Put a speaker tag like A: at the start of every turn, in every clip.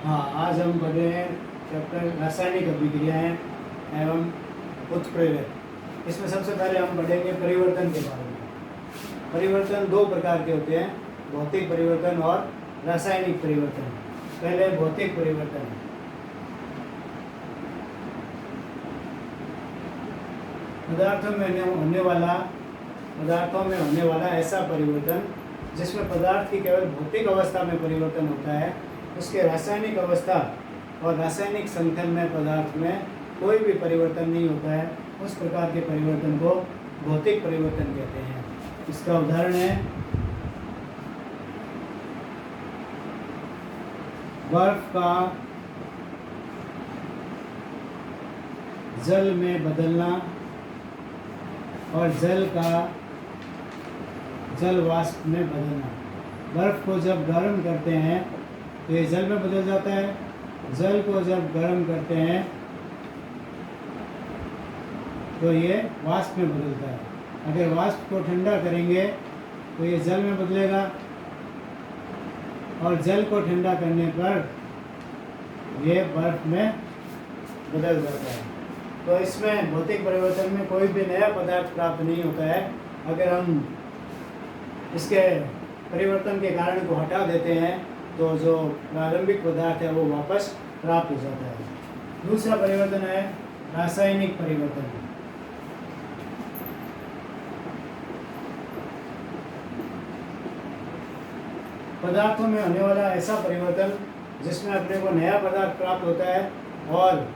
A: हाँ, आज हम पढ़ रहे हैं चैप्टर रासायनिक अभिक्रियाएं एवं उत्प्रेरक। इसमें सबसे पहले हम पढ़ेंगे परिवर्तन के बारे में। परिवर्तन दो प्रकार के होते हैं, भौतिक परिवर्तन और रासायनिक परिवर्तन। पहले भौतिक परिवर्तन। पदार्थों में होने वाला ऐसा परिवर्तन जिसमें पदार्थ की केवल भौतिक अवस्था में परिवर्तन होता है, उसके रासायनिक अवस्था और रासायनिक संगठन में पदार्थ में कोई भी परिवर्तन नहीं होता है, उस प्रकार के परिवर्तन को भौतिक परिवर्तन कहते हैं। इसका उदाहरण है बर्फ का जल में बदलना और जल का जल वाष्प में बदलना। बर्फ को जब गर्म करते हैं तो ये जल में बदल जाता है, जल को जब गर्म करते हैं तो ये वाष्प में बदलता है। अगर वाष्प को ठंडा करेंगे तो ये जल में बदलेगा और जल को ठंडा करने पर ये बर्फ में बदल जाता है। तो इसमें भौतिक परिवर्तन में कोई भी नया पदार्थ प्राप्त नहीं होता है। अगर हम इसके परिवर्तन के कारण को हटा देते हैं तो जो प्रारंभिक पदार्थ है वो वापस प्राप्त हो जाता है। दूसरा परिवर्तन है रासायनिक परिवर्तन। पदार्थों में होने वाला ऐसा परिवर्तन जिसमें अपने को नया पदार्थ प्राप्त होता है और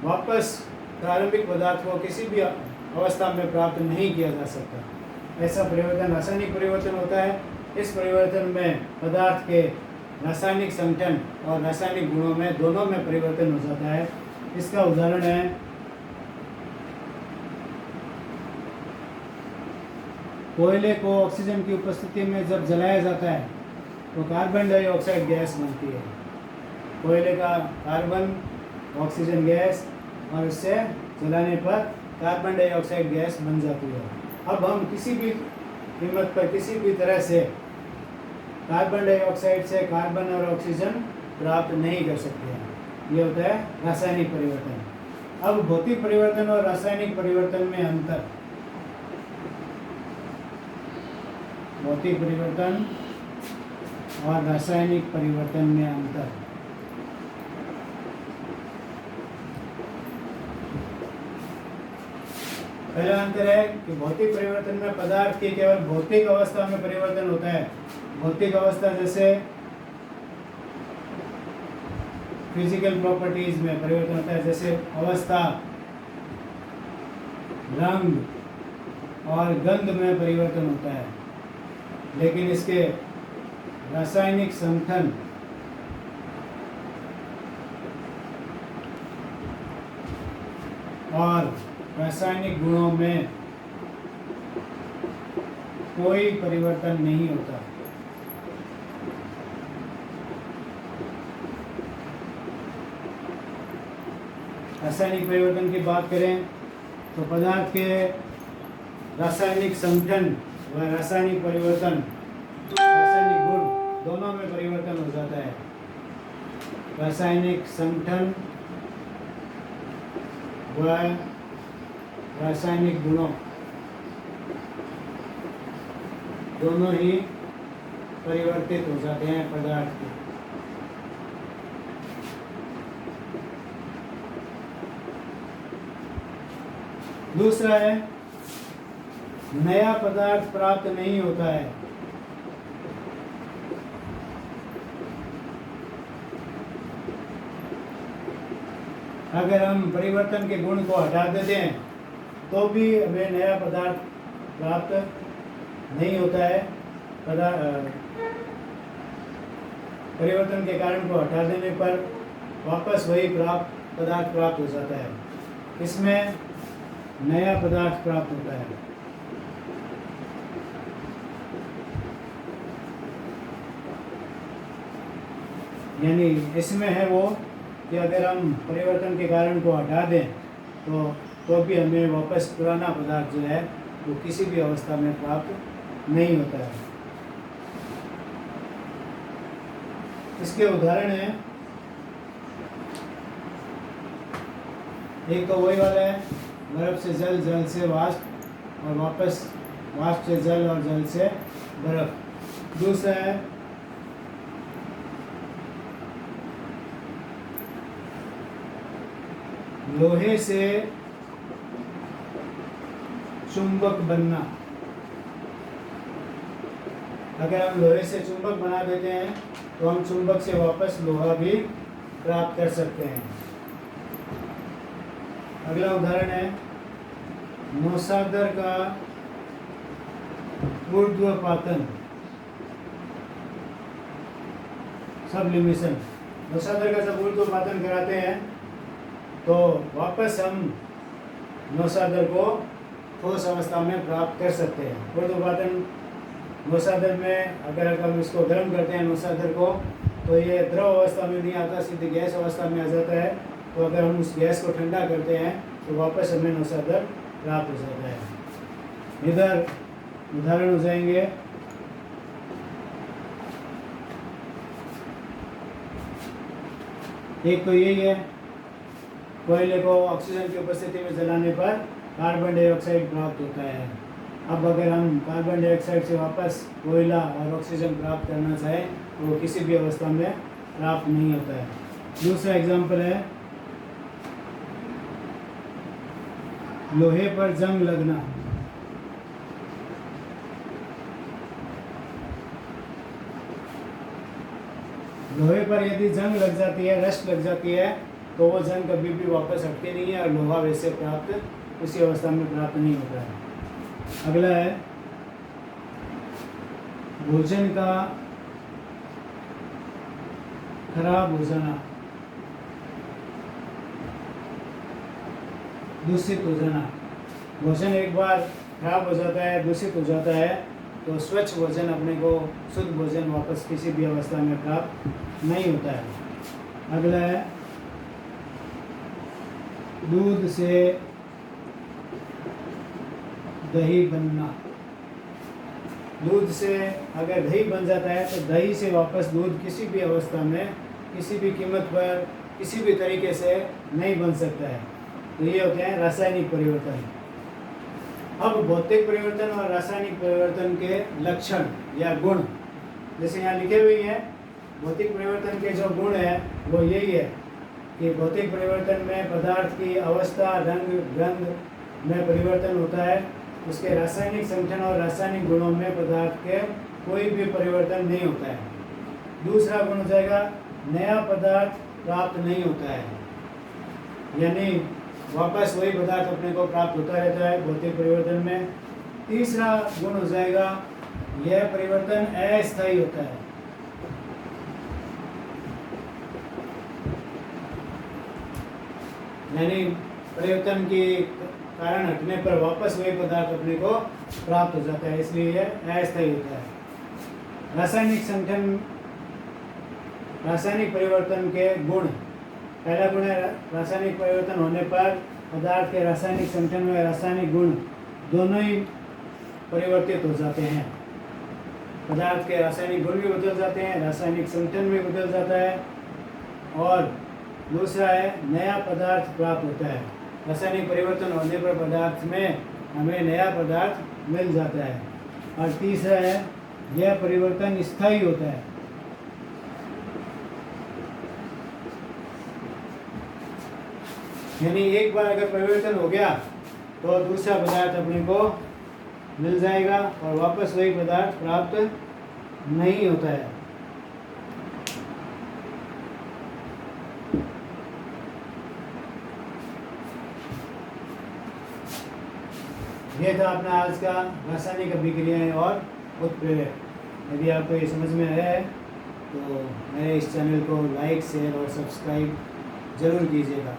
A: वापस प्रारंभिक पदार्थ को किसी भी अवस्था में प्राप्त नहीं किया जा सकता, ऐसा परिवर्तन रासायनिक परिवर्तन होता है। इस परिवर्तन में पदार्थ के रासायनिक संगठन और रासायनिक गुणों में दोनों में परिवर्तन हो जाता है। इसका उदाहरण है कोयले को ऑक्सीजन की उपस्थिति में जब जलाया जाता है तो कार्बन डाइऑक्साइड गैस बनती है। कोयले का कार्बन ऑक्सीजन गैस और इससे जलाने पर कार्बन डाइऑक्साइड गैस बन जाती है। अब हम किसी भी कीमत पर किसी भी तरह से कार्बन डाइऑक्साइड से कार्बन और ऑक्सीजन प्राप्त नहीं कर सकते हैं। ये होता है रासायनिक परिवर्तन। अब भौतिक परिवर्तन और रासायनिक परिवर्तन में अंतर। भौतिक परिवर्तन और रासायनिक परिवर्तन में अंतर। पहला अंतर है कि भौतिक परिवर्तन में पदार्थ की केवल भौतिक अवस्था में परिवर्तन होता है। भौतिक अवस्था जैसे फिजिकल प्रॉपर्टीज में परिवर्तन होता है, जैसे अवस्था, रंग और गंध में परिवर्तन होता है। लेकिन इसके रासायनिक संगठन और रासायनिक गुणों में कोई परिवर्तन नहीं होता। रासायनिक परिवर्तन की बात करें तो पदार्थ के रासायनिक संगठन व रासायनिक परिवर्तन, रासायनिक गुण दोनों में परिवर्तन हो जाता है। रासायनिक संगठन व रासायनिक गुणों दोनों ही परिवर्तित हो जाते हैं पदार्थ के। दूसरा है नया पदार्थ प्राप्त नहीं होता है। अगर हम परिवर्तन के गुण को हटा देते हैं तो भी हमें नया पदार्थ प्राप्त नहीं होता है। परिवर्तन के कारण को हटा देने पर वापस वही पदार्थ प्राप्त हो जाता है। इसमें नया पदार्थ प्राप्त होता है। यानी इसमें है वो कि अगर हम परिवर्तन के कारण को हटा दें तो भी हमें वापस पुराना पदार्थ जो है वो किसी भी अवस्था में प्राप्त नहीं होता है। इसके उदाहरण हैं एक तो वही वाला है, बर्फ़ से जल, जल से वाष्प और वापस वाष्प से जल और जल से बर्फ़। दूसरा है लोहे से चुंबक बनना। अगर हम लोहे से चुंबक बना देते हैं तो हम चुंबक से वापस लोहा भी प्राप्त कर सकते हैं। अगला उदाहरण है नौसादर का ऊर्ध्वपातन, सबलिमेशन। नौसादर का जब ऊर्ध्वपातन कराते हैं तो वापस हम नौसादर को ठोस अवस्था में प्राप्त कर सकते हैं। ऊर्ध्वपातन नौसादर में अगर हम इसको गर्म करते हैं नौसादर को, तो ये द्रव अवस्था में नहीं आता, सीधे गैस अवस्था में आ जाता है। तो अगर हम उस गैस को ठंडा करते हैं तो वापस हमें नौसादर प्राप्त हो जाता है। इधर उदाहरण हो जाएंगे एक तो यही है, कोयले को ऑक्सीजन की उपस्थिति में जलाने पर कार्बन डाइऑक्साइड प्राप्त होता है। अब अगर हम कार्बन डाइऑक्साइड से वापस कोयला और ऑक्सीजन प्राप्त करना चाहें तो वो किसी भी अवस्था में प्राप्त नहीं होता है। दूसरा एग्जाम्पल है लोहे पर जंग लगना। लोहे पर यदि जंग लग जाती है, रस्ट लग जाती है, तो वो जंग कभी भी वापस हटती नहीं है और लोहा वैसे प्राप्त उसी अवस्था में प्राप्त नहीं होता है। अगला है भोजन का खराब हो जाना, दूषित हो जाना। भोजन एक बार खराब हो जाता है, दूषित हो जाता है, तो स्वच्छ भोजन अपने को, शुद्ध भोजन वापस किसी भी अवस्था में प्राप्त नहीं होता है। अगला है दूध से दही बनना। दूध से अगर दही बन जाता है तो दही से वापस दूध किसी भी अवस्था में, किसी भी कीमत पर, किसी भी तरीके से नहीं बन सकता है। तो ये होते हैं रासायनिक परिवर्तन। अब भौतिक परिवर्तन और रासायनिक परिवर्तन के लक्षण या गुण जैसे यहाँ लिखे हुए हैं। भौतिक परिवर्तन के जो गुण है वो यही है कि भौतिक परिवर्तन में पदार्थ की अवस्था, रंग, गंध में परिवर्तन होता है। उसके रासायनिक संगठन और रासायनिक गुणों में पदार्थ के कोई भी परिवर्तन नहीं होता है। दूसरा गुण हो जाएगा नया पदार्थ प्राप्त नहीं होता है, यानी वापस वही पदार्थ अपने को प्राप्त होता रहता है भौतिक परिवर्तन में। तीसरा गुण हो जाएगा यह परिवर्तन अस्थायी होता है, यानी परिवर्तन के कारण हटने पर वापस वही पदार्थ अपने को प्राप्त हो जाता है, इसलिए यह अस्थायी होता है। रासायनिक संगठन, रासायनिक परिवर्तन के गुण। पहला गुण है रासायनिक परिवर्तन होने पर पदार्थ के रासायनिक संगठन में रासायनिक गुण दोनों ही परिवर्तित हो जाते हैं। पदार्थ के रासायनिक गुण भी बदल जाते हैं, रासायनिक संगठन भी बदल जाता है। और दूसरा है नया पदार्थ प्राप्त होता है। रासायनिक परिवर्तन होने पर पदार्थ में हमें नया पदार्थ मिल जाता है। और तीसरा है यह परिवर्तन स्थायी होता है, यानी एक बार अगर परिवर्तन हो गया तो दूसरा पदार्थ अपने को मिल जाएगा और वापस वही पदार्थ प्राप्त नहीं होता है। यह था अपना आज का रासायनिक अभिक्रियाएं और उत्प्रेरक। यदि आपको ये समझ में आया है तो मेरे इस चैनल को लाइक, शेयर और सब्सक्राइब ज़रूर कीजिएगा।